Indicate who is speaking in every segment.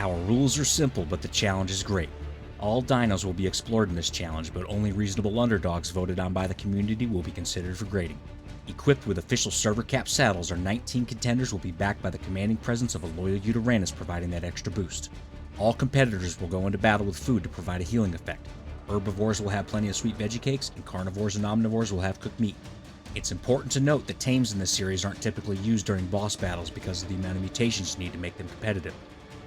Speaker 1: Our rules are simple, but the challenge is great. All dinos will be explored in this challenge, but only reasonable underdogs voted on by the community will be considered for grading. Equipped with official server cap saddles, our 19 contenders will be backed by the commanding presence of a loyal Uteranus providing that extra boost. All competitors will go into battle with food to provide a healing effect. Herbivores will have plenty of sweet veggie cakes, and carnivores and omnivores will have cooked meat. It's important to note that tames in this series aren't typically used during boss battles because of the amount of mutations you need to make them competitive.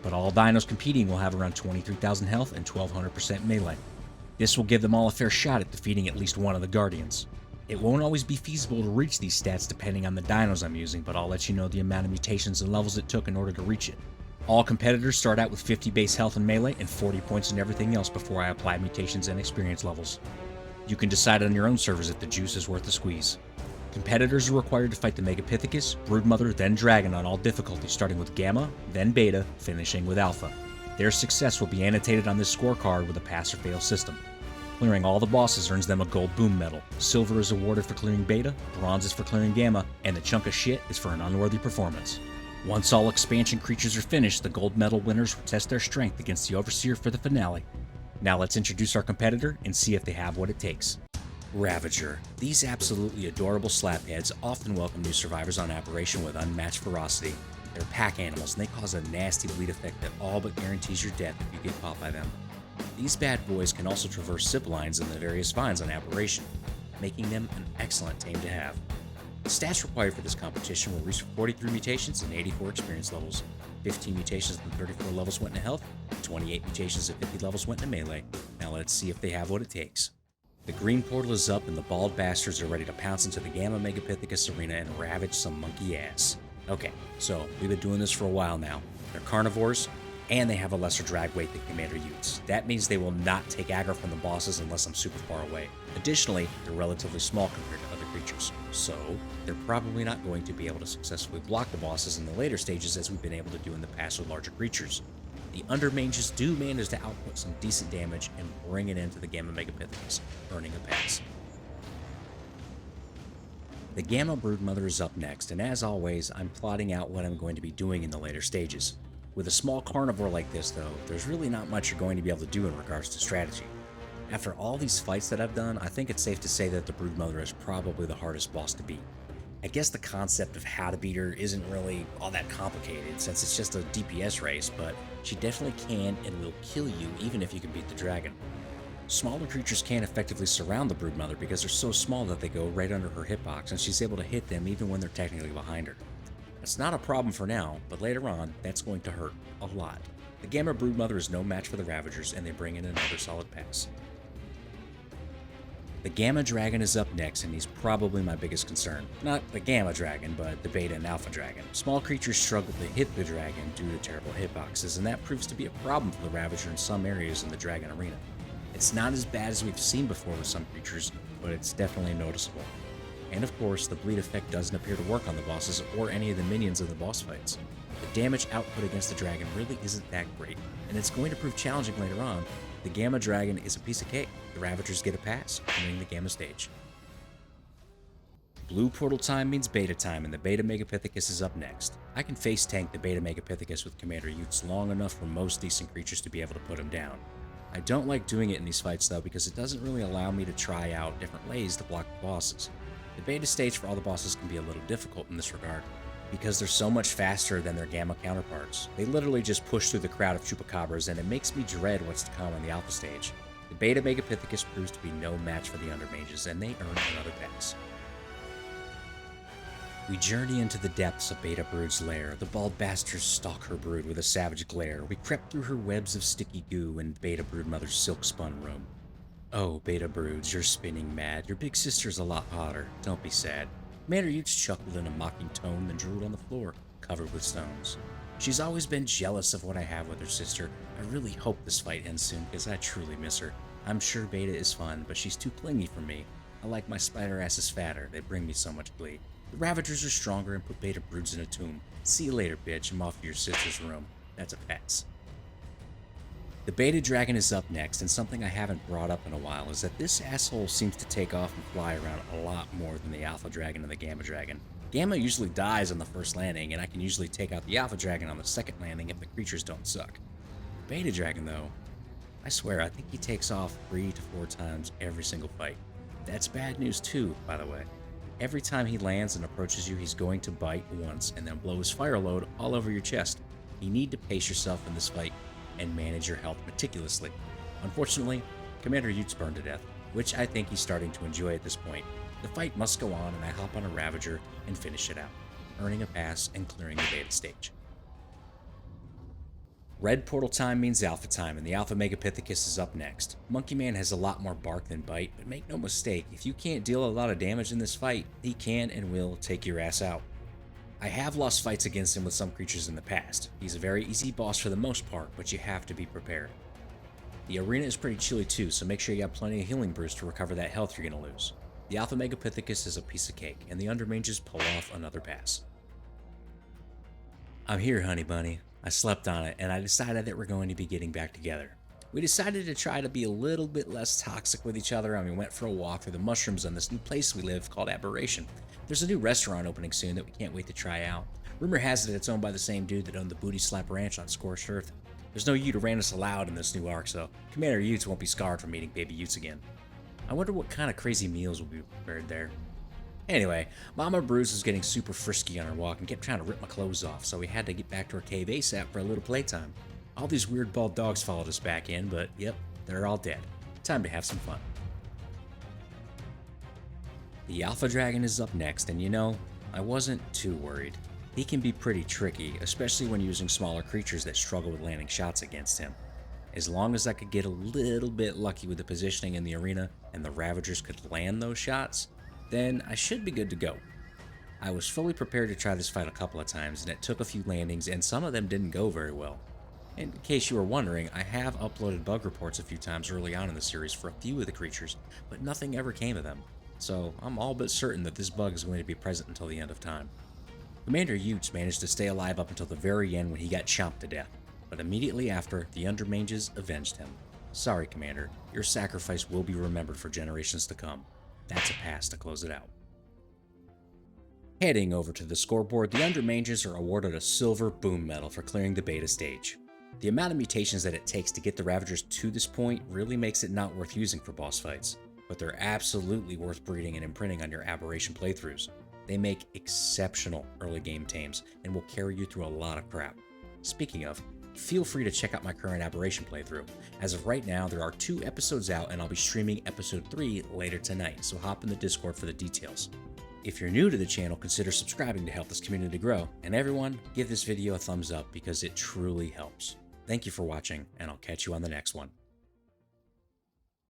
Speaker 1: But all dinos competing will have around 23,000 health and 1200% melee. This will give them all a fair shot at defeating at least one of the guardians. It won't always be feasible to reach these stats depending on the dinos I'm using, but I'll let you know the amount of mutations and levels it took in order to reach it. All competitors start out with 50 base health and melee and 40 points in everything else before I apply mutations and experience levels. You can decide on your own servers if the juice is worth the squeeze. Competitors are required to fight the megapithecus, broodmother, then dragon on all difficulties, starting with gamma, then beta, finishing with alpha. Their success will be annotated on this scorecard with a pass or fail system. Clearing all the bosses earns them a gold boom medal. Silver is awarded for clearing beta, bronze is for clearing gamma, and the chunk of shit is for an unworthy performance. Once all expansion creatures are finished, the gold medal winners will test their strength against the overseer for the finale. Now let's introduce our competitor and see if they have what it takes. Ravager. These absolutely adorable slapheads often welcome new survivors on Aberration with unmatched ferocity. They're pack animals and they cause a nasty bleed effect that all but guarantees your death if you get caught by them. These bad boys can also traverse ziplines in the various vines on Aberration, making them an excellent tame to have. The stats required for this competition will reach 43 mutations and 84 experience levels. 15 mutations and 34 levels went into health, 28 mutations and 50 levels went into melee. Now let's see if they have what it takes. The green portal is up and the bald bastards are ready to pounce into the Gamma Megapithecus arena and ravage some monkey ass. Okay, so we've been doing this for a while now. They're carnivores, and they have a lesser drag weight than Commander Utes. That means they will not take aggro from the bosses unless I'm super far away. Additionally, they're relatively small compared to other creatures, so they're probably not going to be able to successfully block the bosses in the later stages as we've been able to do in the past with larger creatures. The undermages do manage to output some decent damage and bring it into the Gamma Megapithecus, earning a pass. The Gamma Broodmother is up next, and as always, I'm plotting out what I'm going to be doing in the later stages. With a small carnivore like this though, there's really not much you're going to be able to do in regards to strategy. After all these fights that I've done, I think it's safe to say that the Broodmother is probably the hardest boss to beat. I guess the concept of how to beat her isn't really all that complicated since it's just a DPS race, but she definitely can and will kill you even if you can beat the dragon. Smaller creatures can't effectively surround the Broodmother because they're so small that they go right under her hitbox and she's able to hit them even when they're technically behind her. That's not a problem for now, but later on, that's going to hurt a lot. The Gamma Broodmother is no match for the Ravagers and they bring in another solid pass. The Gamma Dragon is up next, and he's probably my biggest concern. Not the Gamma Dragon, but the Beta and Alpha Dragon. Small creatures struggle to hit the Dragon due to terrible hitboxes, and that proves to be a problem for the Ravager in some areas in the Dragon arena. It's not as bad as we've seen before with some creatures, but it's definitely noticeable. And of course, the bleed effect doesn't appear to work on the bosses or any of the minions in the boss fights. The damage output against the Dragon really isn't that great, and it's going to prove challenging later on. The Gamma Dragon is a piece of cake. The Ravagers get a pass, winning the Gamma stage. Blue portal time means beta time, and the Beta Megapithecus is up next. I can face tank the Beta Megapithecus with Commander Utes long enough for most decent creatures to be able to put him down. I don't like doing it in these fights though because it doesn't really allow me to try out different ways to block the bosses. The beta stage for all the bosses can be a little difficult in this regard, because they're so much faster than their Gamma counterparts. They literally just push through the crowd of chupacabras, and it makes me dread what's to come on the Alpha stage. The Beta Megapithecus proves to be no match for the Undermages, and they earn another pass. We journey into the depths of Beta Brood's lair. The bald bastards stalk her brood with a savage glare. We crept through her webs of sticky goo in Beta Broodmother's silk-spun room. Oh, Beta Broods, you're spinning mad. Your big sister's a lot hotter. Don't be sad. Commander Utes chuckled in a mocking tone, then drooled on the floor, covered with stones. She's always been jealous of what I have with her sister. I really hope this fight ends soon, because I truly miss her. I'm sure Beta is fun, but she's too clingy for me. I like my spider asses fatter. They bring me so much glee. The Ravagers are stronger and put Beta Broods in a tomb. See you later, bitch. I'm off to your sister's room. That's a pass. The Beta Dragon is up next, and something I haven't brought up in a while is that this asshole seems to take off and fly around a lot more than the Alpha Dragon and the Gamma Dragon. Gamma usually dies on the first landing, and I can usually take out the Alpha Dragon on the second landing if the creatures don't suck. Beta Dragon, though, I swear, I think he takes off 3 to 4 times every single fight. That's bad news too, by the way. Every time he lands and approaches you, he's going to bite once and then blow his fire load all over your chest. You need to pace yourself in this fight and manage your health meticulously. Unfortunately, Commander Utes burned to death, which I think he's starting to enjoy at this point. The fight must go on, and I hop on a Ravager and finish it out, earning a pass and clearing the beta stage. Red portal time means alpha time, and the alpha megapithecus is up next. Monkey Man has a lot more bark than bite, but make no mistake, if you can't deal a lot of damage in this fight, he can and will take your ass out. I have lost fights against him with some creatures in the past. He's a very easy boss for the most part, but you have to be prepared. The arena is pretty chilly too, so make sure you have plenty of healing brews to recover that health you're going to lose. The alpha megapithecus is a piece of cake, and the undermages pull off another pass. I'm here, honey bunny. I slept on it, and I decided that we're going to be getting back together. We decided to try to be a little bit less toxic with each other, and we went for a walk through the mushrooms on this new place we live called Aberration. There's a new restaurant opening soon that we can't wait to try out. Rumor has it it's owned by the same dude that owned the Booty Slap Ranch on Scorched Earth. There's no Ute-Uranus allowed in this new arc, so Commander Utes won't be scarred from eating baby Utes again. I wonder what kind of crazy meals will be prepared there. Anyway, Mama Bruce was getting super frisky on her walk and kept trying to rip my clothes off, so we had to get back to our cave ASAP for a little playtime. All these weird bald dogs followed us back in, but yep, they're all dead. Time to have some fun. The Alpha Dragon is up next, and you know, I wasn't too worried. He can be pretty tricky, especially when using smaller creatures that struggle with landing shots against him. As long as I could get a little bit lucky with the positioning in the arena and the Ravagers could land those shots, then I should be good to go. I was fully prepared to try this fight a couple of times, and it took a few landings, and some of them didn't go very well. In case you were wondering, I have uploaded bug reports a few times early on in the series for a few of the creatures, but nothing ever came of them, so I'm all but certain that this bug is going to be present until the end of time. Commander Utes managed to stay alive up until the very end when he got chomped to death, but immediately after, the Undermages avenged him. Sorry, Commander, your sacrifice will be remembered for generations to come. That's a pass to close it out. Heading over to the scoreboard, the Undermages are awarded a silver boom medal for clearing the beta stage. The amount of mutations that it takes to get the Ravagers to this point really makes it not worth using for boss fights, but they're absolutely worth breeding and imprinting on your Aberration playthroughs. They make exceptional early game tames and will carry you through a lot of crap. Speaking of, feel free to check out my current Aberration playthrough. As of right now, there are 2 episodes out, and I'll be streaming episode 3 later tonight, so hop in the Discord for the details. If you're new to the channel, consider subscribing to help this community grow, and everyone, give this video a thumbs up because it truly helps. Thank you for watching, and I'll catch you on the next one.